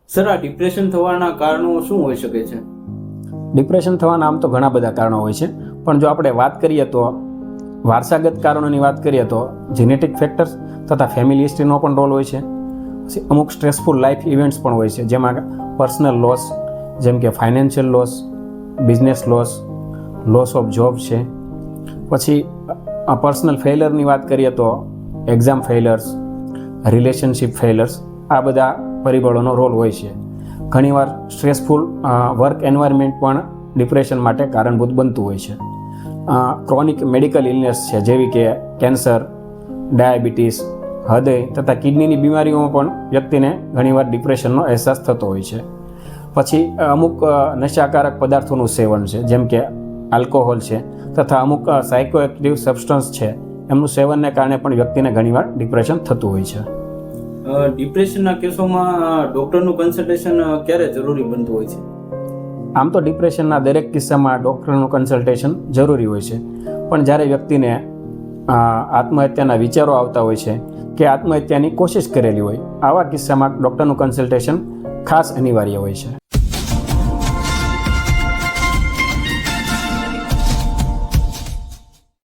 Sir, આ depression થવાના કારણો શું હોઈ શકે છે? ડિપ્રેશન થવાના આમ તો ઘણા બધા કારણો હોય છે, પણ જો આપણે વાત કરીએ તો વારસાગત કારણોની વાત કરીએ તો જેનેટિક ફેક્ટર્સ તથા ફેમિલી હિસ્ટ્રીનો પણ રોલ હોય છે. પછી અમુક સ્ટ્રેસફુલ લાઈફ ઇવેન્ટ્સ પણ હોય છે, જેમાં પર્સનલ લોસ જેમ કે financial loss, business loss of job છે. પછી પર્સનલ ફેઇલરની વાત કરીએ તો એક્ઝામ ફેઇલર્સ, રિલેશનશિપ ફેઇલર્સ, આ બધા પરિબળોનો રોલ હોય છે. ઘણીવાર સ્ટ્રેસફુલ વર્ક એન્વાયરમેન્ટ પણ ડિપ્રેશન માટે કારણભૂત બનતું હોય છે. ક્રોનિક મેડિકલ ઇલનેસ છે, જેવી કે કેન્સર, ડાયાબિટીસ, હૃદય તથા કિડનીની બીમારીઓમાં પણ વ્યક્તિને ઘણીવાર ડિપ્રેશનનો અહેસાસ થતો હોય છે. પછી અમુક નશાકારક પદાર્થોનું સેવન છે, જેમ કે આલ્કોહોલ છે તથા અમુક સાયકોએક્ટિવ સબસ્ટન્સ છે, એમનું સેવનને કારણે પણ વ્યક્તિને ઘણીવાર ડિપ્રેશન થતું હોય છે. ડિપ્રેશનના કેસોમાં ડૉક્ટરનું કન્સલ્ટેશન ક્યારે જરૂરી બનતું હોય છે? આમ તો ડિપ્રેશનના દરેક કિસ્સામાં ડૉક્ટરનું કન્સલ્ટેશન જરૂરી હોય છે, પણ જ્યારે વ્યક્તિને આત્મહત્યાના વિચારો આવતા હોય છે કે આત્મહત્યાની કોશિશ કરેલી હોય, આવા કિસ્સામાં ડૉક્ટરનું કન્સલ્ટેશન ખાસ અનિવાર્ય હોય છે.